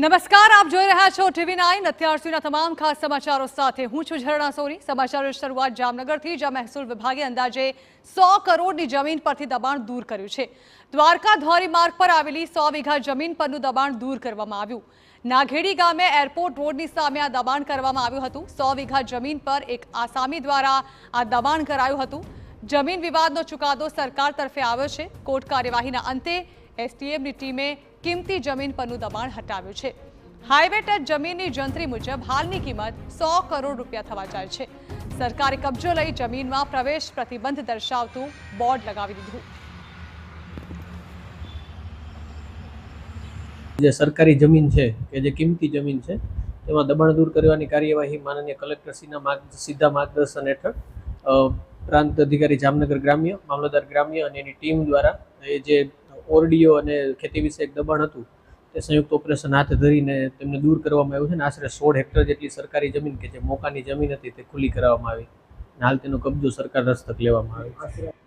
નમસ્કાર, આપ જોઈ રહ્યા છો TV9 અત્યાર સુધીના તમામ ખાસ સમાચારો સાથે હું છું ઝરણા સોરી। સમાચારોની શરૂઆત જામનગરથી, જ્યાં મહેસૂલ વિભાગે અંદાજે 100 કરોડની જમીન પરથી દબાણ દૂર કર્યું છે। દ્વારકા ધોરીમાર્ગ પર આવેલી 100 વીઘા જમીન પરનું દબાણ દૂર કરવામાં આવ્યું। નાઘેડી ગામે એરપોર્ટ રોડની સામે આ દબાણ કરવામાં આવ્યું હતું। 100 વીઘા જમીન પર એક આસામી દ્વારા આ દબાણ કરાયું હતું। જમીન વિવાદનો ચુકાદો સરકાર તરફે આવ્યો છે। કોર્ટ કાર્યવાહીના અંતે એસટીએફની ટીમે કિંમતી જમીન પરનું દબાણ હટાવ્યું છે। હાઈવે ટચ જમીનની જંત્રી મુજબ હાલની કિંમત 100 કરોડ રૂપિયા થવા જાય છે। સરકારે કબજો લઈ જમીનમાં પ્રવેશ પ્રતિબંધ દર્શાવતું બોર્ડ લગાવી દીધું। જે સરકારી જમીન છે કે જે કિંમતી જમીન છે તેમાં દબાણ દૂર કરવાની કાર્યવાહી માનનીય કલેક્ટરશ્રીના સીધા માર્ગદર્શન હેઠળ પ્રાંત અધિકારી જામનગર ગ્રામ્ય, મામલતદાર ગ્રામ્ય અને એની ટીમ દ્વારા એ જે ઓરડીઓ અને ખેતી વિષયક દબાણ હતું તે સંયુક્ત ઓપરેશન હાથ ધરીને તેમને દૂર કરવામાં આવ્યું છે અને આશરે 16 હેક્ટર જેટલી સરકારી જમીન કે જે મોકાની જમીન હતી તે ખુલ્લી કરાવવામાં આવી। હાલ તેનો કબજો સરકાર હસ્તક લેવામાં આવ્યો છે।